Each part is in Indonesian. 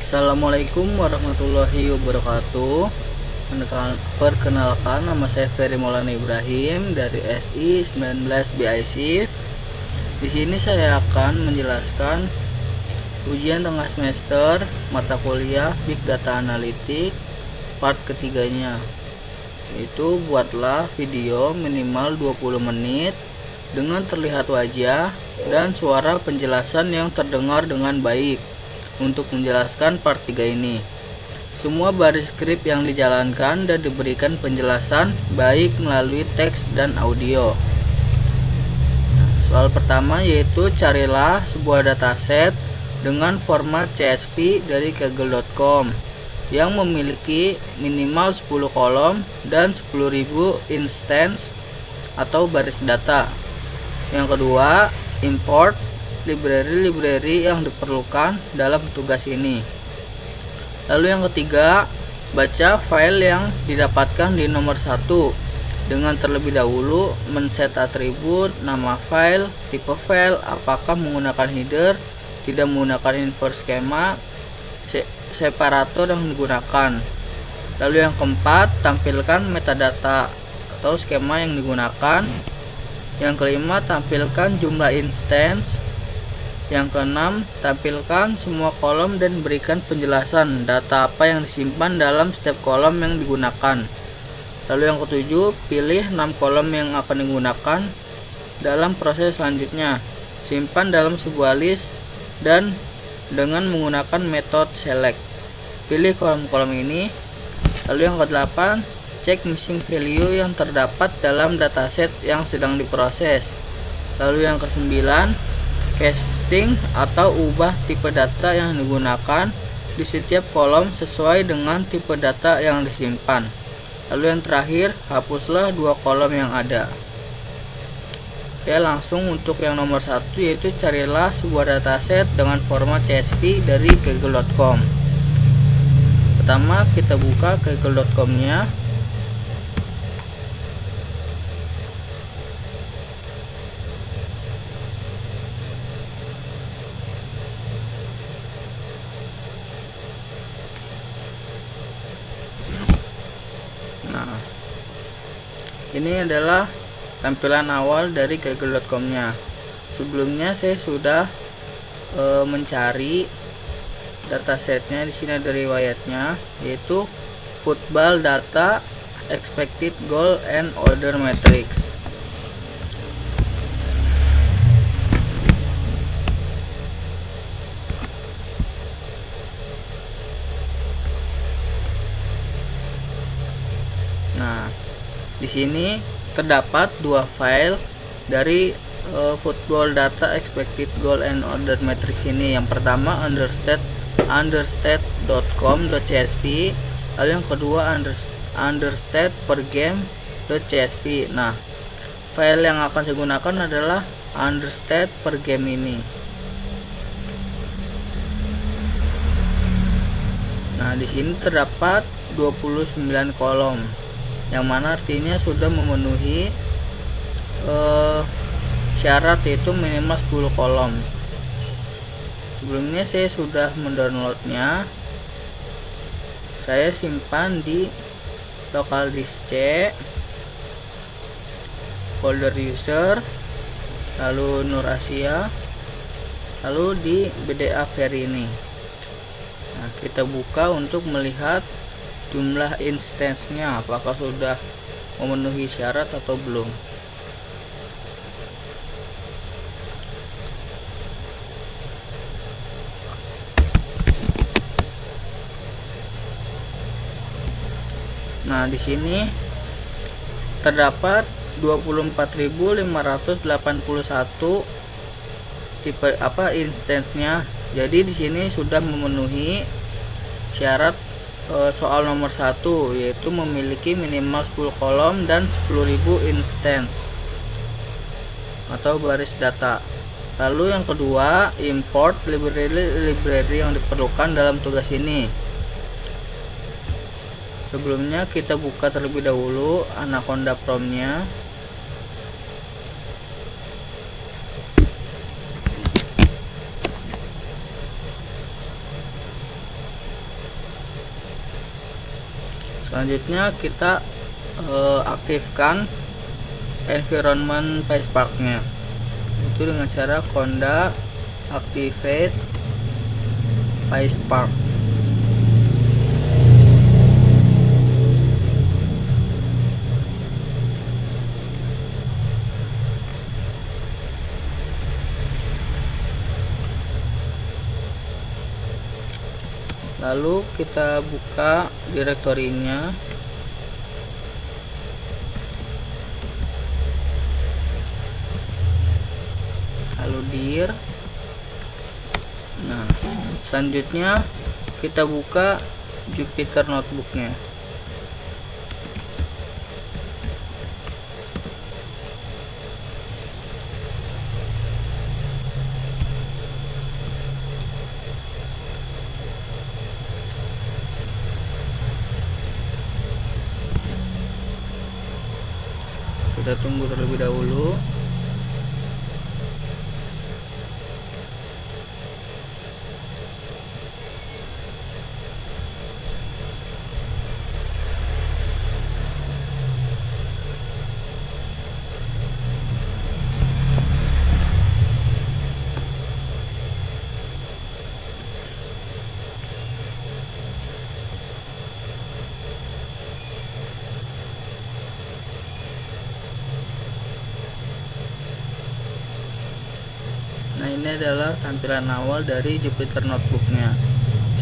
Assalamualaikum warahmatullahi wabarakatuh. Perkenalkan, nama saya Ferry Maulana Ibrahim dari SI 19 BISIF. Di sini saya akan menjelaskan ujian tengah semester mata kuliah Big Data Analytics part ketiganya, yaitu buatlah video minimal 20 menit dengan terlihat wajah dan suara penjelasan yang terdengar dengan baik. Untuk menjelaskan part 3 ini, semua baris skrip yang dijalankan dan diberikan penjelasan baik melalui teks dan audio. Soal pertama yaitu carilah sebuah dataset dengan format CSV dari kaggle.com yang memiliki minimal 10 kolom dan 10.000 instance atau baris data. Yang kedua, import library yang diperlukan dalam tugas ini. Lalu yang ketiga, baca file yang didapatkan di nomor 1 dengan terlebih dahulu men-set atribut, nama file, tipe file, apakah menggunakan header, tidak menggunakan invert skema, separator yang digunakan. Lalu yang keempat, tampilkan metadata atau skema yang digunakan. Yang kelima, tampilkan jumlah instance. Yang keenam, tampilkan semua kolom dan berikan penjelasan data apa yang disimpan dalam setiap kolom yang digunakan. Lalu yang ketujuh, pilih 6 kolom yang akan digunakan dalam proses selanjutnya. Simpan dalam sebuah list dan dengan menggunakan metode select. Pilih kolom-kolom ini. Lalu yang ke-8, cek missing value yang terdapat dalam dataset yang sedang diproses. Lalu yang ke-9, casting atau ubah tipe data yang digunakan di setiap kolom sesuai dengan tipe data yang disimpan. Lalu yang terakhir, hapuslah 2 kolom yang ada. Oke, langsung untuk yang nomor 1 yaitu carilah sebuah dataset dengan format CSV dari kaggle.com. Pertama kita buka kaggle.com nya. Nah, ini adalah tampilan awal dari kaggle.com nya. Sebelumnya saya sudah mencari datasetnya. Di sini ada riwayatnya, yaitu football data, expected goal and order matrix. Nah, di sini terdapat 2 file dari football data, expected goal and order matrix ini. Yang pertama understat.com.csv, lalu yang kedua understat per game.csv. Nah, file yang akan saya gunakan adalah understat per game ini. Nah, di sini terdapat 29 kolom, yang mana artinya sudah memenuhi syarat, yaitu minimal 10 kolom. Sebelumnya saya sudah mendownloadnya. Saya simpan di local disk C, folder user, lalu Nur Asia, lalu di BDA Ferry ini. Nah, kita buka untuk melihat jumlah instance-nya apakah sudah memenuhi syarat atau belum. Nah, di sini terdapat 24.581 tipe instance-nya. Jadi di sini sudah memenuhi syarat soal nomor 1, yaitu memiliki minimal 10 kolom dan 10.000 instance atau baris data. Lalu yang kedua, import library yang diperlukan dalam tugas ini. Sebelumnya kita buka terlebih dahulu Anaconda Prom-nya. Selanjutnya kita aktifkan environment PySpark-nya, itu dengan cara conda activate PySpark. Lalu kita buka direktorinya. Lalu dir. Nah, selanjutnya kita buka Jupyter Notebook-nya. Kita tunggu terlebih dahulu. Nah, ini adalah tampilan awal dari Jupyter Notebook-nya.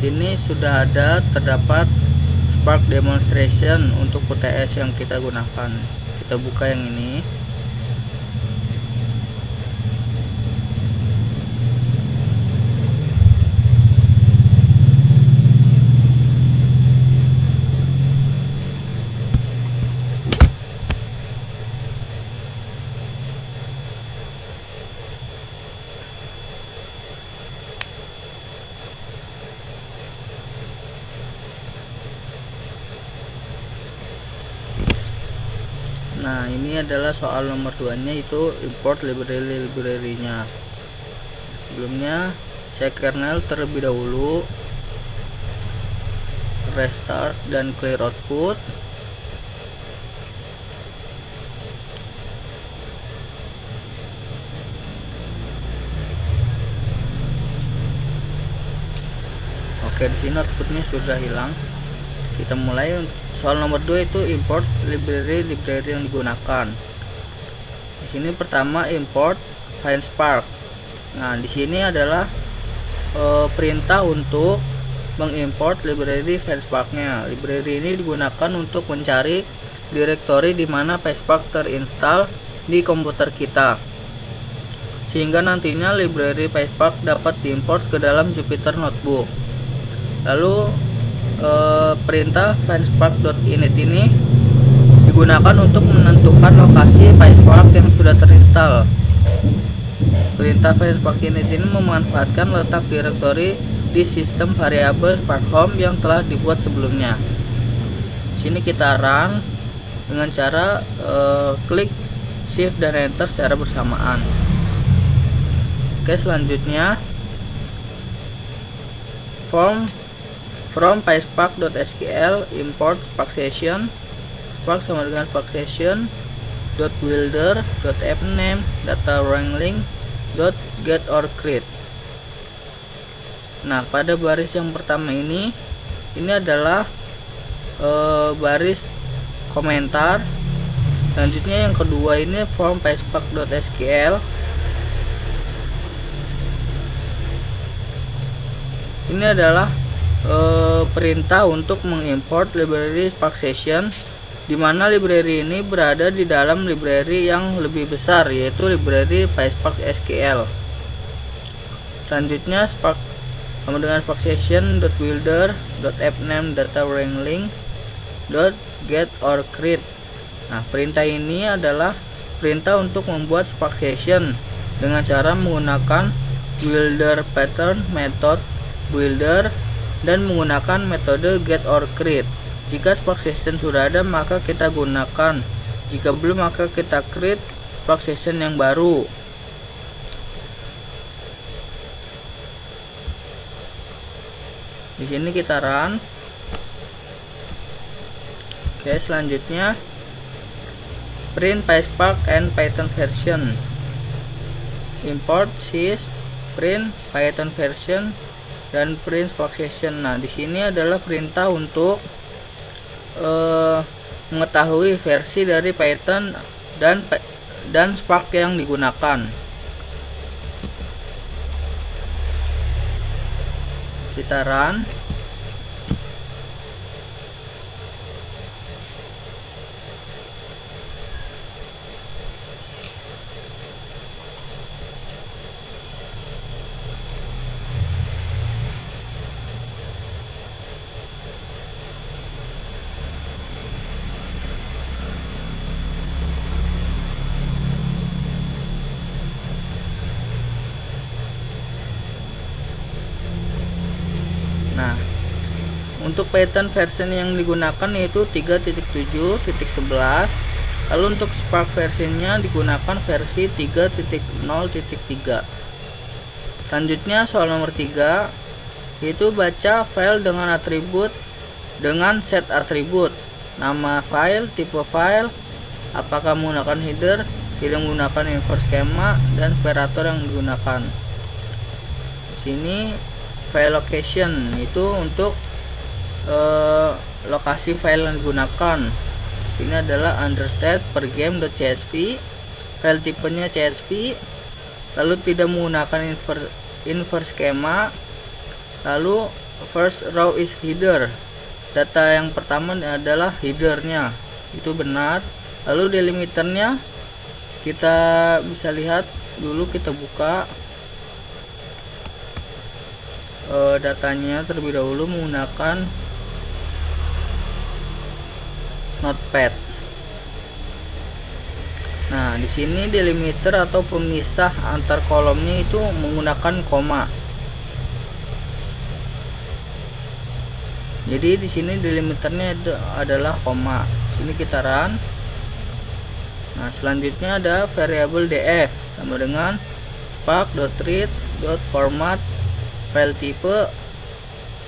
Sini sudah ada terdapat Spark Demonstration untuk UTS yang kita gunakan. Kita buka yang ini. Nah, ini adalah soal nomor 2-nya, itu import library-nya. Sebelumnya cek kernel terlebih dahulu, restart dan clear output. Oke, di sini outputnya sudah hilang. Kita mulai. Soal nomor 2 itu import library yang digunakan. Di sini pertama import PySpark. Nah, di sini adalah perintah untuk mengimport library PySpark-nya. Library ini digunakan untuk mencari direktori di mana PySpark terinstall di komputer kita, sehingga nantinya library PySpark dapat diimport ke dalam Jupyter Notebook. Lalu perintah PySpark.init ini digunakan untuk menentukan lokasi PySpark yang sudah terinstall. Perintah PySpark.init ini memanfaatkan letak direktori di sistem variabel Spark Home yang telah dibuat sebelumnya. Sini kita run dengan cara klik Shift dan Enter secara bersamaan. Oke, selanjutnya from PySpark.sql import Spark session. Spark sama dengan Spark session .builder .appname data wrangling .get or create. Nah, pada baris yang pertama ini adalah baris komentar. Selanjutnya yang kedua ini from PySpark.sql. Ini adalah perintah untuk mengimport library Spark Session, di mana library ini berada di dalam library yang lebih besar, yaitu library PySpark SQL. Selanjutnya Spark sama dengan Spark Session .builder .appname data wrangling .get or create. Nah, perintah ini adalah perintah untuk membuat Spark Session dengan cara menggunakan builder pattern, method builder, dan menggunakan metode get or create. Jika Spark Session sudah ada, maka kita gunakan. Jika belum, maka kita create Spark Session yang baru. Di sini kita run. Oke, selanjutnya print PySpark and Python version. Import sys print Python version dan print Spark session. Nah, di sini adalah perintah untuk mengetahui versi dari Python dan Spark yang digunakan. Kita run. Nah, untuk Python version yang digunakan yaitu 3.7.11. Lalu untuk Spark versionnya digunakan versi 3.0.3. Selanjutnya soal nomor 3 yaitu baca file dengan atribut dengan set atribut, nama file, tipe file, apakah menggunakan header, tidak menggunakan inverse schema, dan separator yang digunakan. Di sini file location itu untuk lokasi file yang digunakan. Ini adalah understate per game.csv, file tipenya CSV, lalu tidak menggunakan inverse schema, lalu first row is header, data yang pertama adalah headernya, itu benar. Lalu delimiternya kita bisa lihat dulu, kita buka datanya terlebih dahulu menggunakan Notepad. Nah, di sini delimiter atau pemisah antar kolomnya itu menggunakan koma. Jadi di sini delimiternya adalah koma. Ini kita run. Nah, selanjutnya ada variabel df sama dengan spark.read.format, file tipe,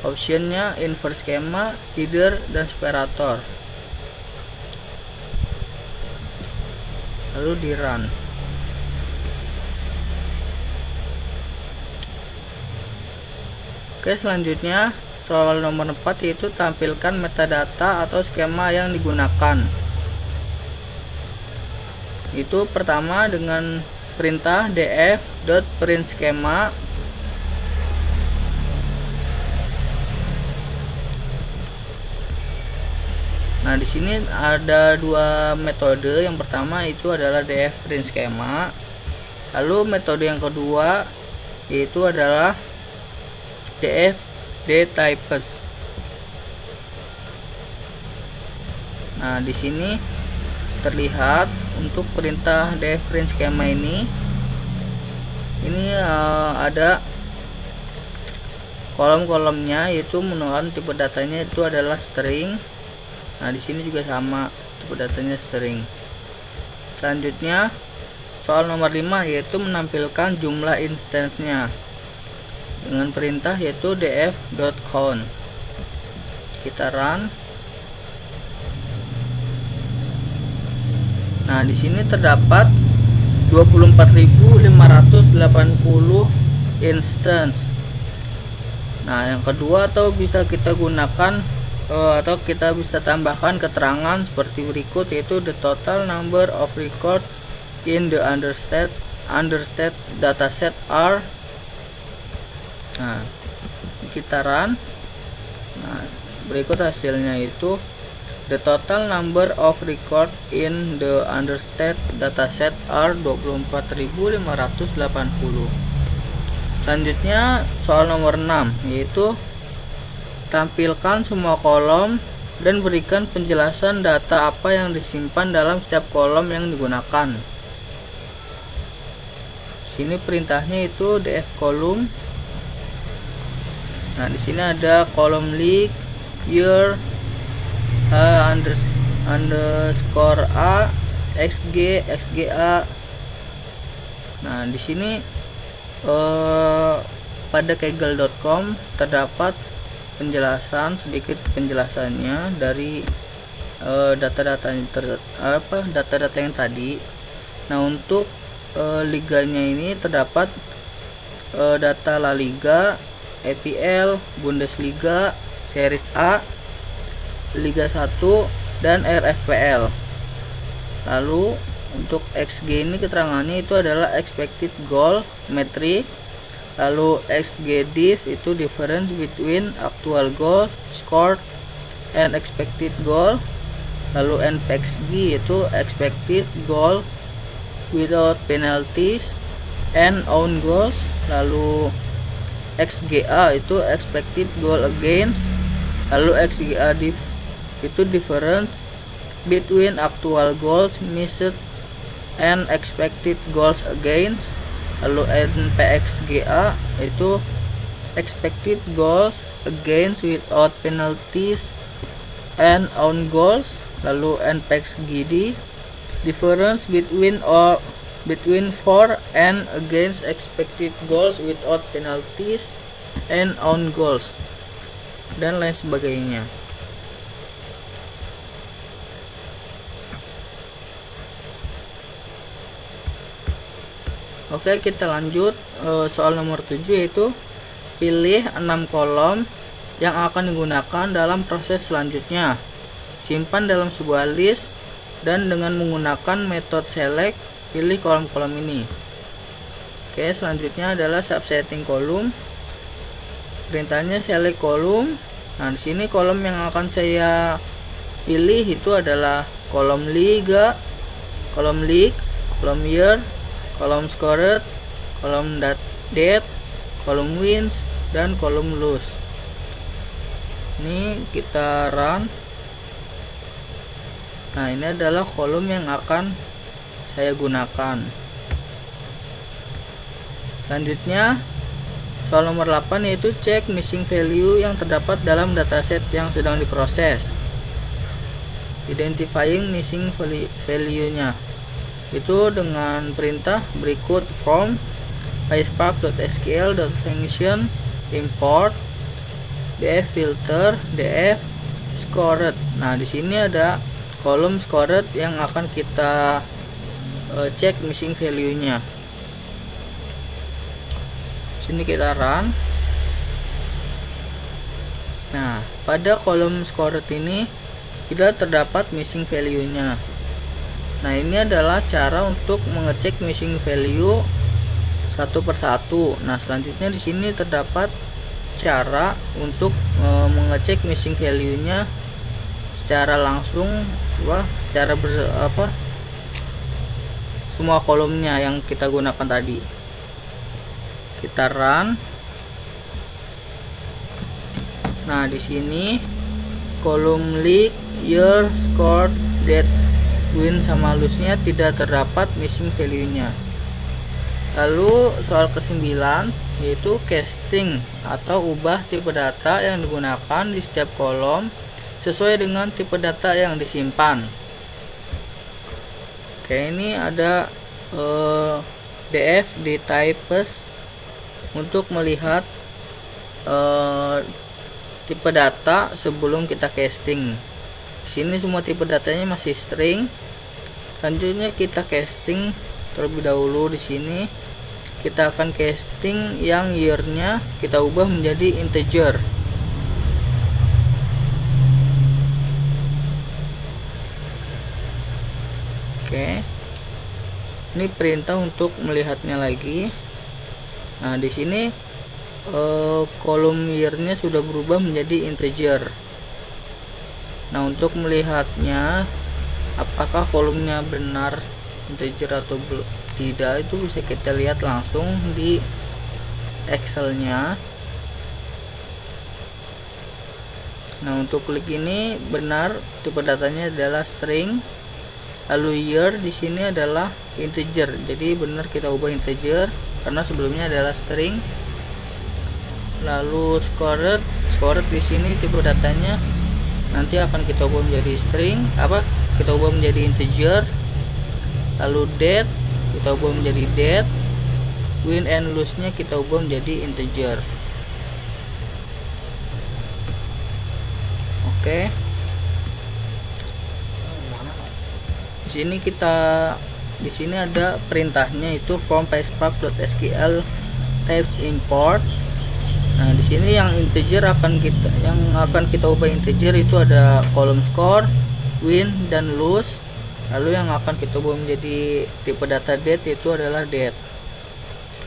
optionnya inverse schema, header, dan separator. Lalu di run. Oke, selanjutnya soal nomor 4 yaitu tampilkan metadata atau skema yang digunakan. Itu pertama dengan perintah df.printSchema. Nah, di sini ada dua metode. Yang pertama itu adalah df.printSchema. Lalu metode yang kedua yaitu adalah df.dtypes. Nah, di sini terlihat untuk perintah df.printSchema ini ada kolom-kolomnya, yaitu menggunakan tipe datanya itu adalah string. Nah, di sini juga sama, tipe datanya string. Selanjutnya soal nomor 5 yaitu menampilkan jumlah instance-nya dengan perintah yaitu df.count. Kita run. Nah, di sini terdapat 24.580 instance. Nah, yang kedua atau bisa kita gunakan atau kita bisa tambahkan keterangan seperti berikut, yaitu the total number of record in the understate dataset are. Nah, kita run. Nah, berikut hasilnya itu the total number of record in the understate dataset are 24.580. Selanjutnya soal nomor 6 yaitu tampilkan semua kolom dan berikan penjelasan data apa yang disimpan dalam setiap kolom yang digunakan. Sini perintahnya itu df_column. Nah, di sini ada kolom league, year, underscore a, xg, xga. Nah, di sini pada kaggle.com terdapat penjelasan, sedikit penjelasannya dari data-data yang tadi. Nah, untuk liganya ini terdapat data La Liga, EPL, Bundesliga, Series A, Liga 1, dan RFPL. Lalu untuk XG ini keterangannya itu adalah expected goal metric. Lalu XGDIV itu difference between actual goal scored and expected goal. Lalu NPXG itu expected goal without penalties and own goals. Lalu XGA itu expected goal against. Lalu XGADIV itu difference between actual goals missed and expected goals against. Lalu NPXGA itu expected goals against without penalties and own goals. Lalu NPXGD difference between for and against expected goals without penalties and own goals, dan lain sebagainya. Oke, kita lanjut soal nomor 7, yaitu pilih 6 kolom yang akan digunakan dalam proses selanjutnya. Simpan dalam sebuah list dan dengan menggunakan metode select pilih kolom-kolom ini. Oke, selanjutnya adalah subsetting kolom. Perintahnya select kolom. Nah, di sini kolom yang akan saya pilih itu adalah kolom liga, kolom league, kolom year, kolom scored, kolom date, kolom wins, dan kolom lose. Ini kita run. Nah, ini adalah kolom yang akan saya gunakan. Selanjutnya soal nomor 8, yaitu cek missing value yang terdapat dalam dataset yang sedang diproses. Identifying missing value-nya itu dengan perintah berikut: from PySpark.sql.function import df filter df scored. Nah, di sini ada kolom scored yang akan kita cek missing value-nya. Sini kita run. Nah, pada kolom scored ini tidak terdapat missing value-nya. Nah, ini adalah cara untuk mengecek missing value satu persatu. Nah, selanjutnya di sini terdapat cara untuk mengecek missing value-nya secara langsung, semua kolomnya yang kita gunakan tadi. Kita run. Nah, di sini kolom league, year, score, date, win sama lose-nya tidak terdapat missing value-nya. Lalu soal ke-9, yaitu casting atau ubah tipe data yang digunakan di setiap kolom sesuai dengan tipe data yang disimpan. Oke, ini ada df di types untuk melihat tipe data sebelum kita casting. Di sini semua tipe datanya masih string. Selanjutnya kita casting terlebih dahulu. Di sini kita akan casting yang year-nya kita ubah menjadi integer. Oke. Ini perintah untuk melihatnya lagi. Nah, di sini kolom year-nya sudah berubah menjadi integer. Nah, untuk melihatnya apakah kolomnya benar integer atau tidak, itu bisa kita lihat langsung di Excel-nya. Nah, untuk klik ini benar tipe datanya adalah string. Lalu year di sini adalah integer. Jadi benar kita ubah integer karena sebelumnya adalah string. Lalu scored di sini tipe datanya nanti akan kita ubah menjadi string, kita ubah menjadi integer. Lalu date kita ubah menjadi date, win and lose nya kita ubah menjadi integer. Oke. Di sini ada perintahnya, itu from PySpark.sql types import. Nah, di sini yang akan kita ubah integer itu ada kolom score, win, dan lose. Lalu yang akan kita ubah menjadi tipe data date itu adalah date.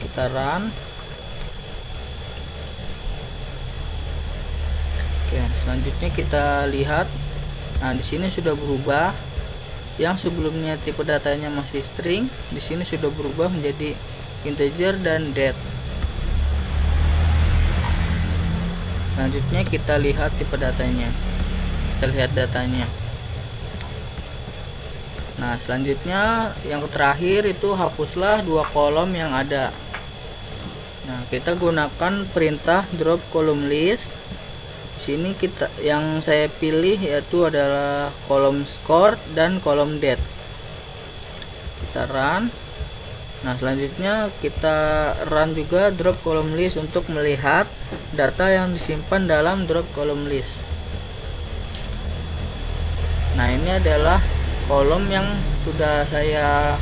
Kita run. Oke, selanjutnya kita lihat. Nah, di sini sudah berubah. Yang sebelumnya tipe datanya masih string, di sini sudah berubah menjadi integer dan date. Selanjutnya kita lihat tipe datanya. Kita lihat datanya. Nah, selanjutnya yang terakhir itu hapuslah 2 kolom yang ada. Nah, kita gunakan perintah drop column list. Sini yang saya pilih yaitu adalah kolom score dan kolom date. Kita run. Nah, selanjutnya kita run juga drop column list untuk melihat data yang disimpan dalam drop column list. Nah, ini adalah kolom yang sudah saya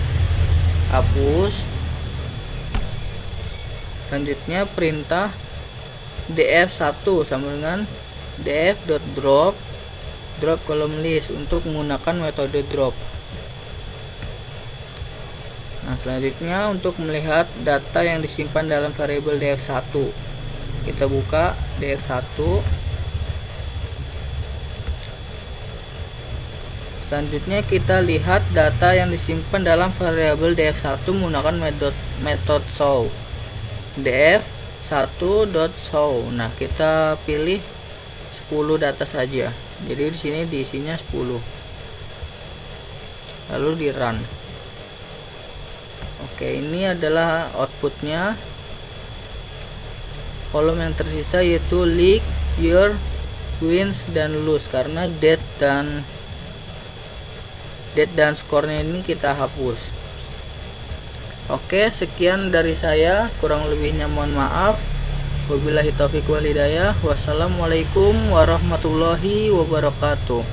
hapus. Selanjutnya perintah df1 sama dengan df.drop column list untuk menggunakan metode drop. Nah, selanjutnya untuk melihat data yang disimpan dalam variabel df1, kita buka df1. Selanjutnya kita lihat data yang disimpan dalam variabel df1 menggunakan metode show df1.show. Nah, kita pilih 10 data saja. Jadi di sini diisinya 10. Lalu di run. Oke, ini adalah outputnya. Kolom yang tersisa yaitu leak, year, wins, dan lose, karena date dan skornya ini kita hapus. Oke, sekian dari saya, kurang lebihnya mohon maaf. Wabillahi taufiq wal hidayah. Wassalamualaikum warahmatullahi wabarakatuh.